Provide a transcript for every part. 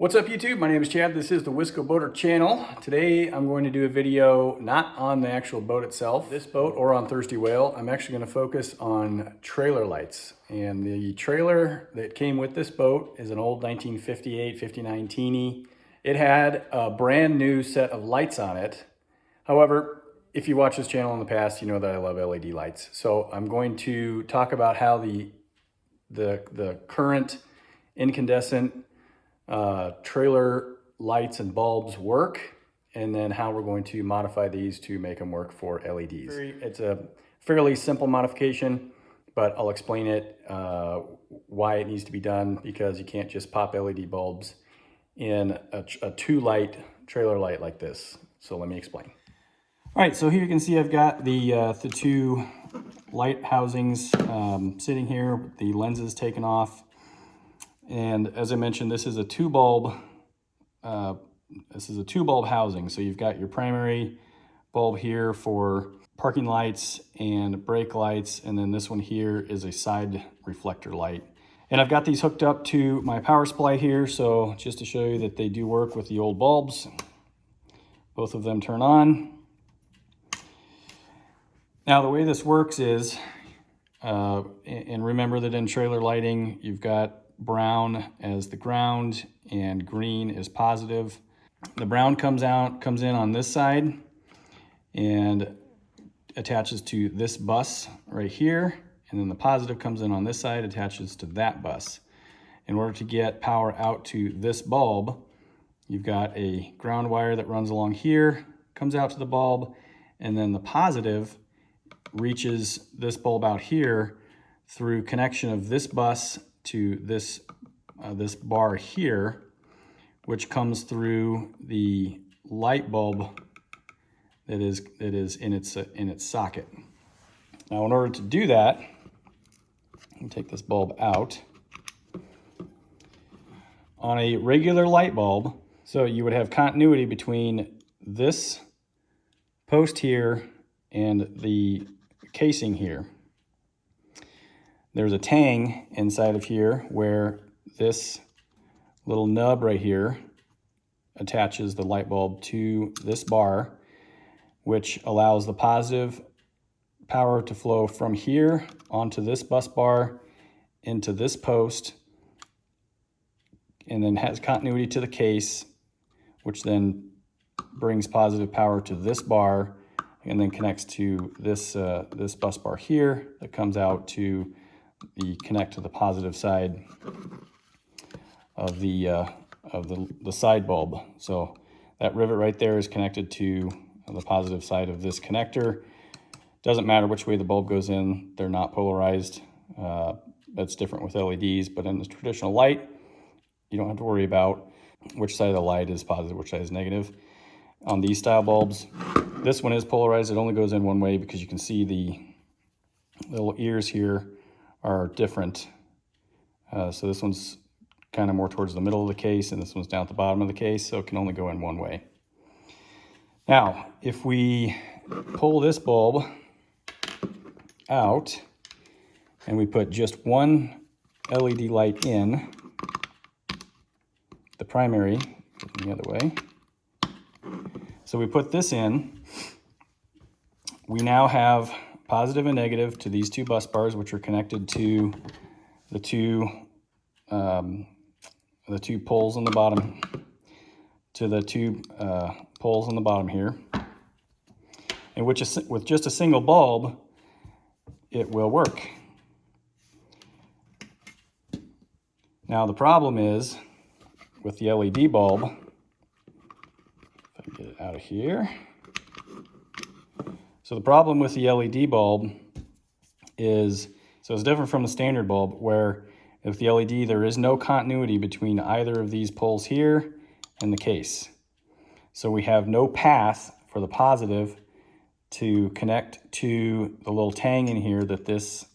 What's up YouTube? My name is Chad. This is the Wisco Boater channel. Today I'm going to do a video not on the actual boat itself, this boat, or on Thirsty Whale. I'm actually going to focus on trailer lights. And the trailer that came with this boat is an old 1958-59 Teeny. It had a brand new set of lights on it. However, if you watch this channel in the past, you know that I love LED lights. So I'm going to talk about how the current incandescent trailer lights and bulbs work, and then how we're going to modify these to make them work for LEDs. It's a fairly simple modification, but I'll explain it, why it needs to be done, because you can't just pop LED bulbs in a two light trailer light like this. So let me explain. All right, so here you can see I've got the two light housings sitting here with the lenses taken off. And as I mentioned, this is a two bulb housing. So you've got your primary bulb here for parking lights and brake lights, and then this one here is a side reflector light. And I've got these hooked up to my power supply here, so just to show you that they do work with the old bulbs. Both of them turn on. Now the way this works is, and remember that in trailer lighting, you've got brown as the ground and green is positive. The brown comes in on this side and attaches to this bus right here, and then the positive comes in on this side, attaches to that bus. In order to get power out to this bulb, you've got a ground wire that runs along here, comes out to the bulb, and then the positive reaches this bulb out here through connection of this bus to this bar here, which comes through the light bulb that is in its socket. Now, in order to do that, I'll take this bulb out. On a regular light bulb, so you would have continuity between this post here and the casing here. There's a tang inside of here where this little nub right here attaches the light bulb to this bar, which allows the positive power to flow from here onto this bus bar into this post, and then has continuity to the case, which then brings positive power to this bar, and then connects to this this bus bar here that comes out to connect to the positive side of the side bulb. So that rivet right there is connected to the positive side of this connector. Doesn't matter which way the bulb goes in, they're not polarized. That's different with LEDs, but in the traditional light, you don't have to worry about which side of the light is positive, which side is negative. On these style bulbs, this one is polarized. It only goes in one way because you can see the little ears here are different. So this one's kind of more towards the middle of the case, and this one's down at the bottom of the case, so it can only go in one way. Now, if we pull this bulb out and we put just one LED light in, the primary, the other way. So we put this in, we now have positive and negative to these two bus bars, which are connected to the two poles on the bottom, poles on the bottom here. And with just a single bulb, it will work. Now the problem is with the LED bulb, if I can get it out of here. So the problem with the LED bulb is, so it's different from the standard bulb, where with the LED, there is no continuity between either of these poles here and the case. So we have no path for the positive to connect to the little tang in here that this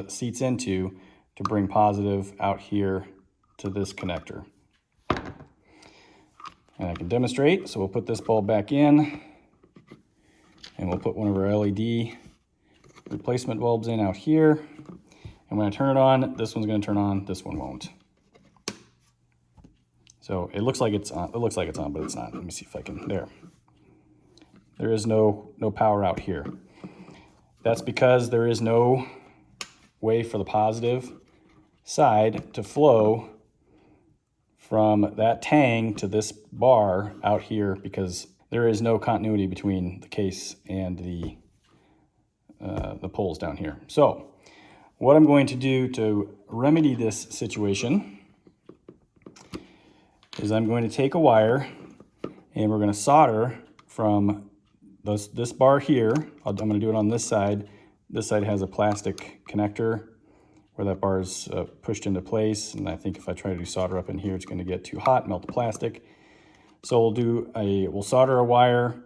seats into to bring positive out here to this connector. And I can demonstrate, so we'll put this bulb back in, and we'll put one of our LED replacement bulbs in out here. And when I turn it on, this one's going to turn on, this one won't. So it looks like it's on. It looks like it's on, but it's not. Let me see if I can. There. There is no power out here. That's because there is no way for the positive side to flow from that tang to this bar out here, because there is no continuity between the case and the poles down here. So what I'm going to do to remedy this situation is I'm going to take a wire and we're going to solder from this bar here. I'm going to do it on this side. This side has a plastic connector where that bar is pushed into place, and I think if I try to do solder up in here, it's going to get too hot, melt the plastic. So we'll solder a wire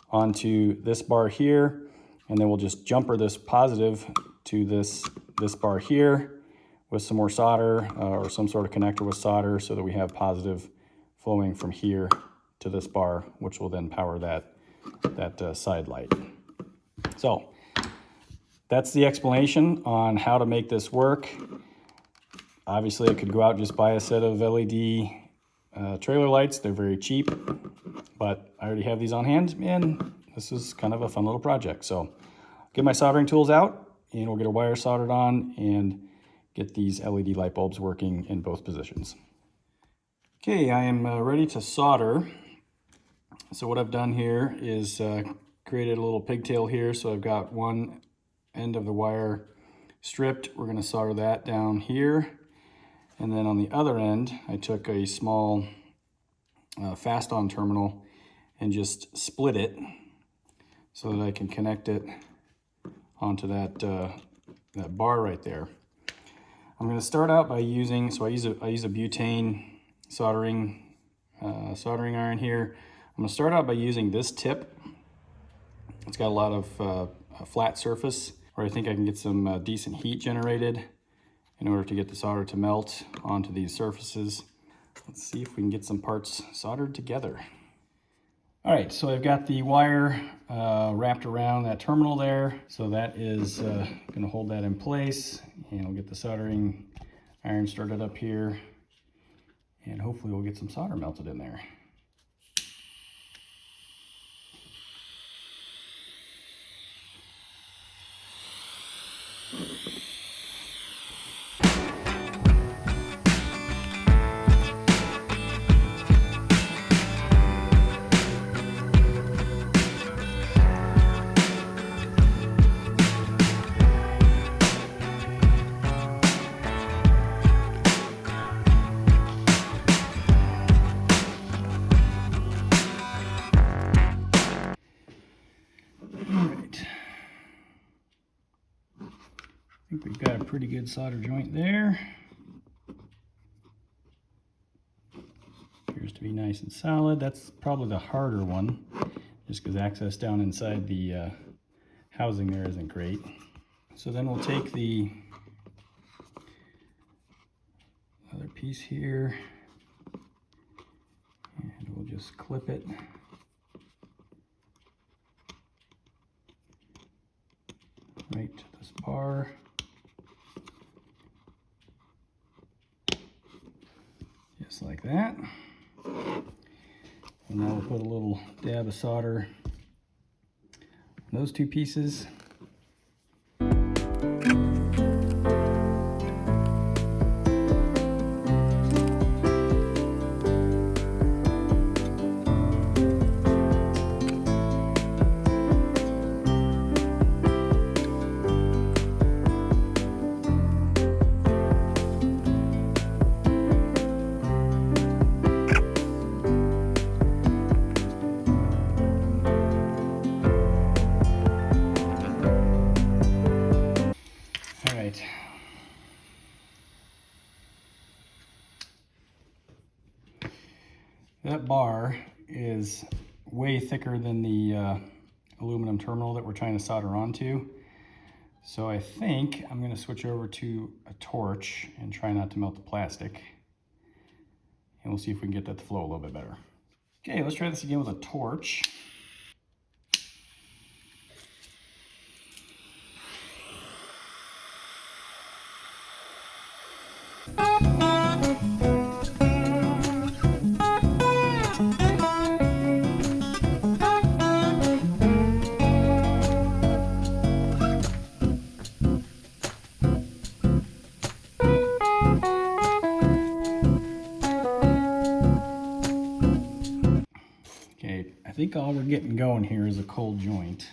onto this bar here, and then we'll just jumper this positive to this bar here with some more solder or some sort of connector with solder, so that we have positive flowing from here to this bar, which will then power that side light. So that's the explanation on how to make this work. Obviously, I could go out and just buy a set of LED trailer lights. They're very cheap, but I already have these on hand, and this is kind of a fun little project. So I'll get my soldering tools out, and we'll get a wire soldered on and get these LED light bulbs working in both positions. Okay, I am ready to solder. So what I've done here is created a little pigtail here. So I've got one end of the wire stripped. We're going to solder that down here. And then on the other end, I took a small fast-on terminal and just split it so that I can connect it onto that bar right there. I'm going to start out by using, I use a butane soldering iron here. I'm going to start out by using this tip. It's got a lot of flat surface where I think I can get some decent heat generated in order to get the solder to melt onto these surfaces. Let's see if we can get some parts soldered together. All right, so I've got the wire wrapped around that terminal there. So that is going to hold that in place, and we'll get the soldering iron started up here, and hopefully we'll get some solder melted in there. I think we've got a pretty good solder joint there. Appears to be nice and solid. That's probably the harder one, just because access down inside the housing there isn't great. So then we'll take the other piece here and we'll just clip it. Right to this bar. Just like that. And now we'll put a little dab of solder on those two pieces. That bar is way thicker than the aluminum terminal that we're trying to solder onto. So I think I'm going to switch over to a torch and try not to melt the plastic. And we'll see if we can get that to flow a little bit better. Okay, let's try this again with a torch. think all we're getting going here is a cold joint.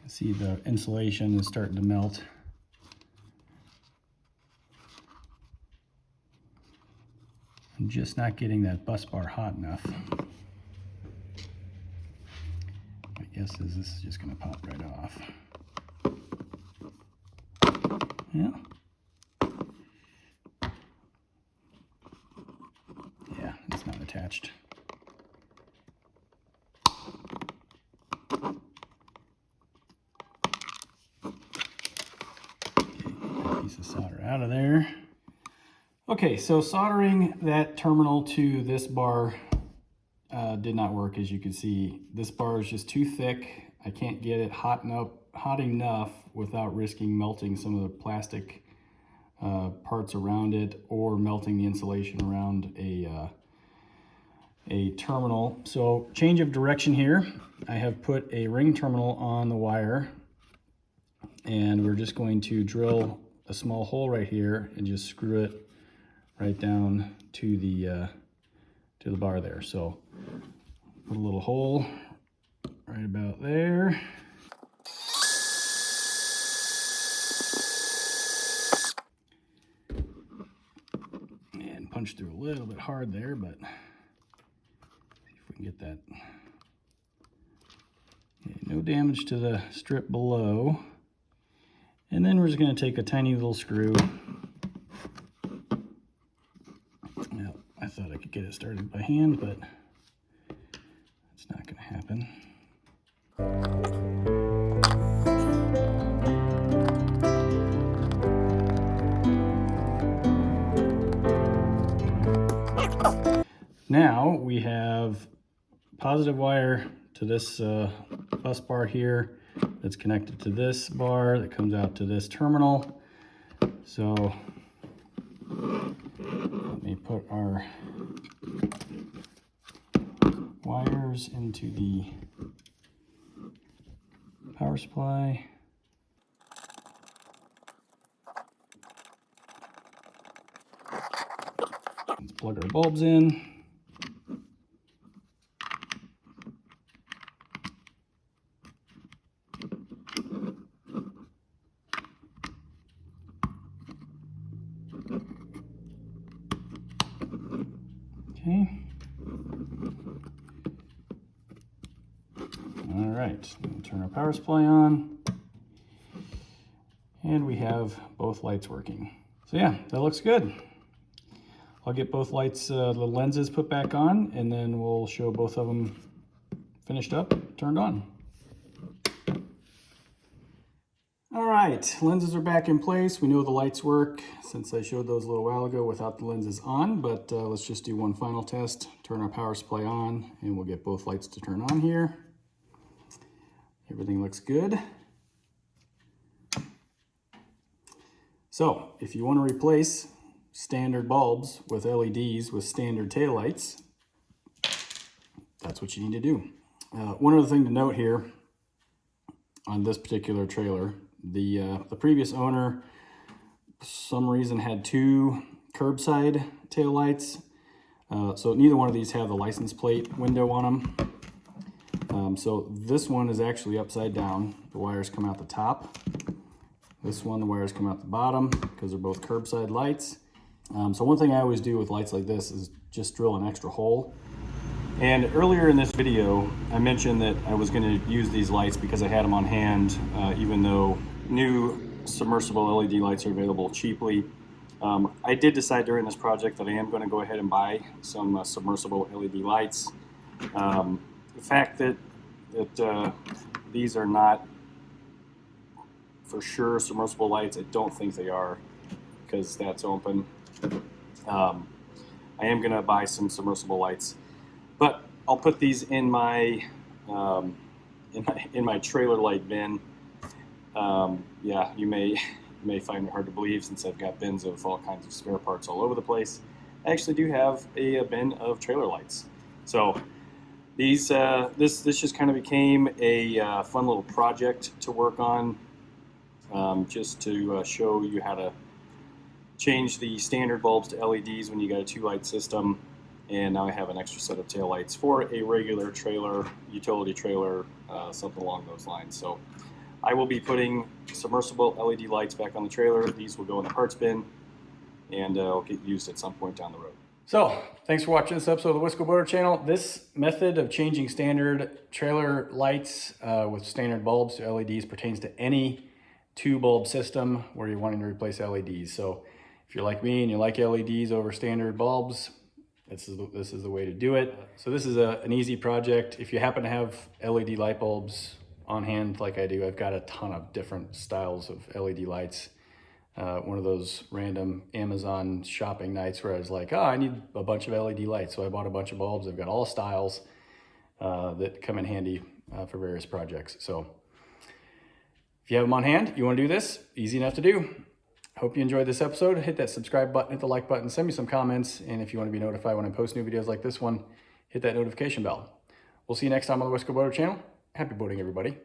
See, the insulation is starting to melt. I'm just not getting that bus bar hot enough. My guess is this is just going to pop right off. Yeah. Yeah, it's not attached. Piece of solder out of there. Okay, so soldering that terminal to this bar did not work. As you can see, this bar is just too thick. I can't get it hot enough without risking melting some of the plastic parts around it or melting the insulation around a terminal. So change of direction here. I have put a ring terminal on the wire, and we're just going to drill a small hole right here and just screw it right down to the bar there. So put a little hole right about there. And punch through a little bit hard there, but see if we can get that. Okay, no damage to the strip below. And then we're just going to take a tiny little screw. Now, I thought I could get it started by hand, but it's not going to happen. Now we have positive wire to this bus bar here that's connected to this bar that comes out to this terminal. So let me put our wires into the power supply. Let's plug our bulbs in. Okay. All right, we'll turn our power supply on, and we have both lights working. So yeah, that looks good. I'll get both lights, the lenses put back on, and then we'll show both of them finished up, turned on. All right, lenses are back in place. We know the lights work since I showed those a little while ago without the lenses on, but let's just do one final test. Turn our power supply on, and we'll get both lights to turn on here. Everything looks good. So if you want to replace standard bulbs with LEDs with standard taillights, that's what you need to do. One other thing to note here on this particular trailer, the previous owner, for some reason, had two curbside taillights. So neither one of these have the license plate window on them. So this one is actually upside down. The wires come out the top. This one, the wires come out the bottom because they're both curbside lights. So one thing I always do with lights like this is just drill an extra hole. And earlier in this video, I mentioned that I was going to use these lights because I had them on hand, even though new submersible LED lights are available cheaply. I did decide during this project that I am going to go ahead and buy some submersible LED lights. The fact that these are not for sure submersible lights, I don't think they are, because that's open. I am going to buy some submersible lights, but I'll put these in my in my trailer light bin. Yeah, you may find it hard to believe since I've got bins of all kinds of spare parts all over the place. I actually do have a bin of trailer lights. So these this just kind of became a fun little project to work on, just to show you how to change the standard bulbs to LEDs when you got a two light system. and now I have an extra set of tail lights for a regular trailer, utility trailer, something along those lines. So I will be putting submersible LED lights back on the trailer. These will go in the parts bin and will get used at some point down the road. So, thanks for watching this episode of the Wisco Boater channel. This method of changing standard trailer lights with standard bulbs to LEDs pertains to any two bulb system where you're wanting to replace LEDs. So, if you're like me and you like LEDs over standard bulbs, this is the way to do it. So this is an easy project. If you happen to have LED light bulbs on hand like I do, I've got a ton of different styles of LED lights. One of those random Amazon shopping nights where I was like, oh, I need a bunch of LED lights. So I bought a bunch of bulbs. I've got all styles that come in handy for various projects. So if you have them on hand, you want to do this, easy enough to do. Hope you enjoyed this episode. Hit that subscribe button, hit the like button, send me some comments. And if you want to be notified when I post new videos like this one, hit that notification bell. We'll see you next time on the Wisco Boater channel. Happy boating, everybody.